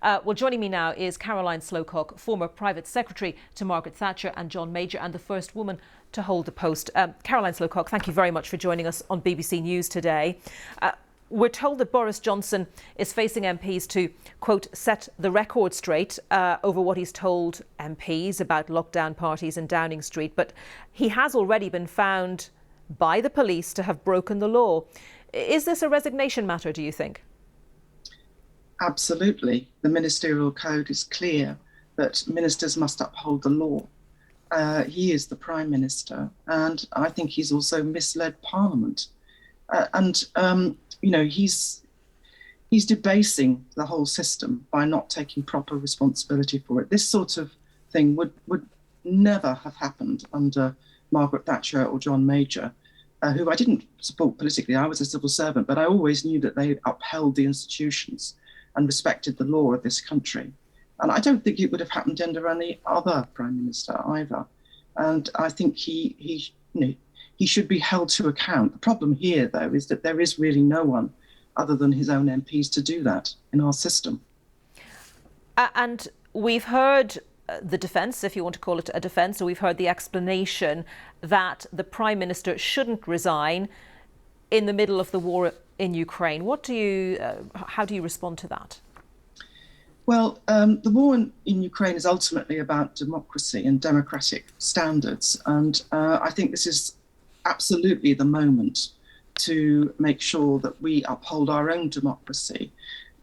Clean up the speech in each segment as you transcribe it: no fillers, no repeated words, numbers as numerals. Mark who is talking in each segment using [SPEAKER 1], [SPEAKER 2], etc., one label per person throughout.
[SPEAKER 1] Well, joining me now is Caroline Slocock, former private secretary to Margaret Thatcher and John Major, and the first woman to hold the post. Caroline Slocock, thank you very much for joining us on BBC News today. We're told that Boris Johnson is facing MPs to, quote, set the record straight over what he's told MPs about lockdown parties in Downing Street. But he has already been found by the police to have broken the law. Is this a resignation matter, do you think?
[SPEAKER 2] Absolutely. The ministerial code is clear that ministers must uphold the law. He is the Prime Minister, and I think he's also misled Parliament. He's debasing the whole system by not taking proper responsibility for it. This sort of thing would never have happened under Margaret Thatcher or John Major, who I didn't support politically. I was a civil servant, but I always knew that they upheld the institutions and respected the law of this country. And I don't think it would have happened under any other Prime Minister either. And I think he should be held to account. The problem here, though, is that there is really no one other than his own MPs to do that in our system.
[SPEAKER 1] And we've heard the defence, if you want to call it a defence, or we've heard the explanation that the Prime Minister shouldn't resign in the middle of the war in Ukraine. How do you respond to that?
[SPEAKER 2] Well, the war in Ukraine is ultimately about democracy and democratic standards. And I think this is absolutely the moment to make sure that we uphold our own democracy.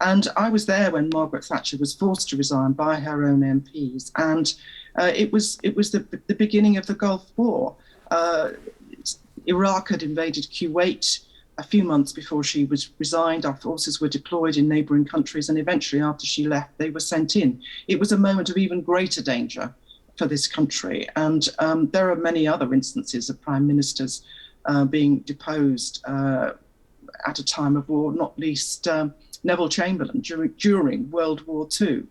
[SPEAKER 2] And I was there when Margaret Thatcher was forced to resign by her own MPs. And it was the beginning of the Gulf War. Iraq had invaded Kuwait a few months before she was resigned. Our forces were deployed in neighbouring countries, and eventually after she left, they were sent in. It was a moment of even greater danger for this country. And there are many other instances of prime ministers being deposed at a time of war, not least Neville Chamberlain during World War II.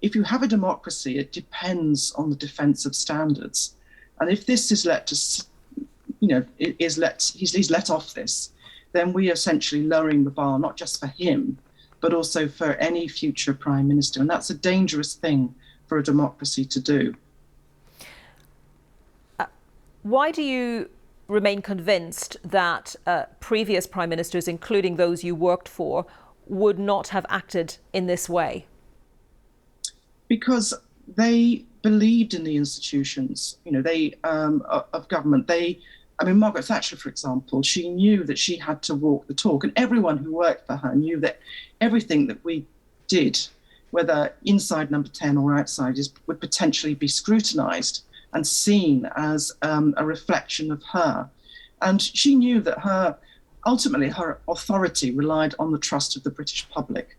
[SPEAKER 2] If you have a democracy, it depends on the defence of standards. And if this is he's let off this, then we are essentially lowering the bar, not just for him, but also for any future Prime Minister. And that's a dangerous thing for a democracy to do.
[SPEAKER 1] Why do you remain convinced that previous Prime Ministers, including those you worked for, would not have acted in this way?
[SPEAKER 2] Because they believed in the institutions, of government. Margaret Thatcher, for example, she knew that she had to walk the talk, and everyone who worked for her knew that everything that we did, whether inside Number 10 or outside, would potentially be scrutinised and seen as a reflection of her. And she knew that ultimately her authority relied on the trust of the British public.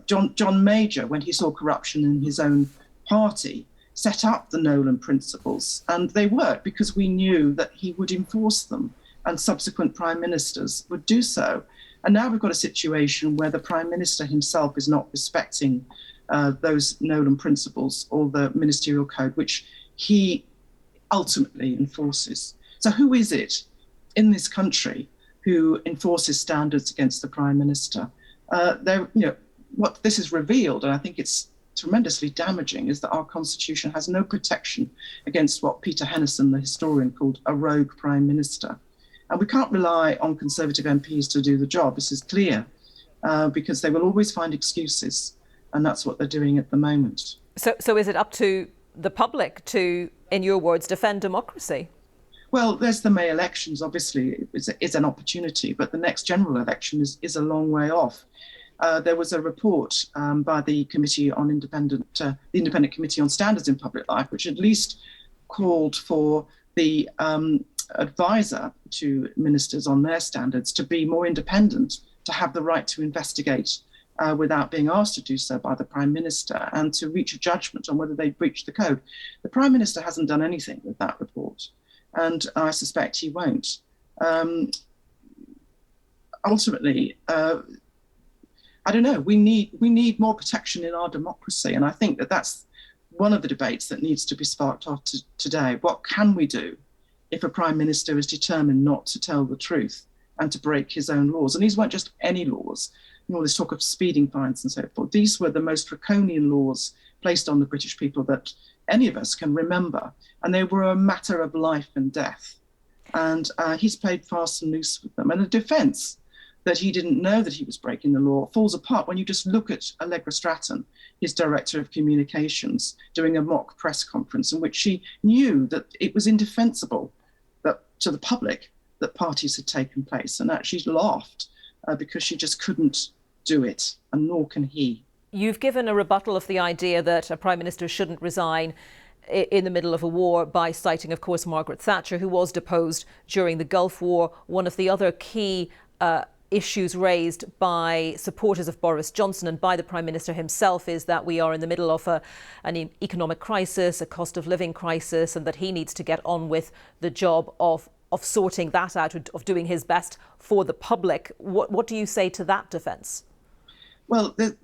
[SPEAKER 2] John Major, when he saw corruption in his own party, set up the Nolan principles, and they worked because we knew that he would enforce them and subsequent prime ministers would do so. And now we've got a situation where the Prime Minister himself is not respecting those Nolan principles or the ministerial code, which he ultimately enforces. So who is it in this country who enforces standards against the Prime Minister? What this has revealed, and I think it's tremendously damaging, is that our constitution has no protection against what Peter Henderson, the historian, called a rogue Prime Minister. And we can't rely on Conservative MPs to do the job. This is clear, because they will always find excuses, and that's what they're doing at the moment.
[SPEAKER 1] So is it up to the public to, in your words, defend democracy?
[SPEAKER 2] Well, there's the May elections, obviously, is an opportunity, but the next general election is a long way off. There was a report by the Independent Committee on Standards in Public Life, which at least called for the advisor to ministers on their standards to be more independent, to have the right to investigate without being asked to do so by the Prime Minister, and to reach a judgment on whether they breached the code. The Prime Minister hasn't done anything with that report, and I suspect he won't. Ultimately, I don't know, we need more protection in our democracy, and I think that's one of the debates that needs to be sparked off today. What can we do if a Prime Minister is determined not to tell the truth and to break his own laws? And these weren't just any laws. all this talk of speeding fines and so forth. These were the most draconian laws placed on the British people that any of us can remember. And they were a matter of life and death. And he's played fast and loose with them. And the defence that he didn't know that he was breaking the law falls apart when you just look at Allegra Stratton, his director of communications, doing a mock press conference in which she knew that it was indefensible that, to the public, that parties had taken place, and actually laughed because she just couldn't do it, and nor can he.
[SPEAKER 1] You've given a rebuttal of the idea that a Prime Minister shouldn't resign in the middle of a war by citing, of course, Margaret Thatcher, who was deposed during the Gulf War. One of the other key issues raised by supporters of Boris Johnson and by the Prime Minister himself is that we are in the middle of an economic crisis, a cost of living crisis, and that he needs to get on with the job of sorting that out, of doing his best for the public. What do you say to that defence?
[SPEAKER 2] Well, the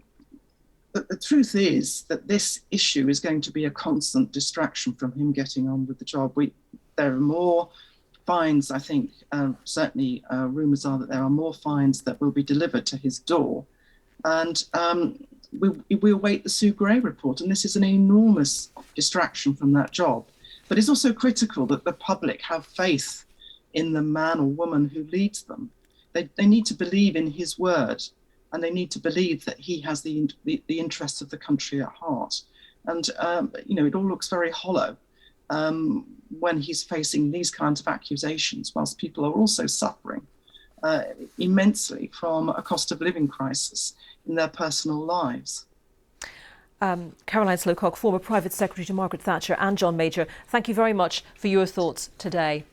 [SPEAKER 2] truth is that this issue is going to be a constant distraction from him getting on with the job. There are more fines, I think, certainly rumours are that there are more fines that will be delivered to his door. And we await the Sue Gray report, and this is an enormous distraction from that job. But it's also critical that the public have faith in the man or woman who leads them. They need to believe in his word, and they need to believe that he has the interests of the country at heart. And, it all looks very hollow when he's facing these kinds of accusations, whilst people are also suffering immensely from a cost of living crisis in their personal lives.
[SPEAKER 1] Caroline Slocock, former private secretary to Margaret Thatcher and John Major, thank you very much for your thoughts today.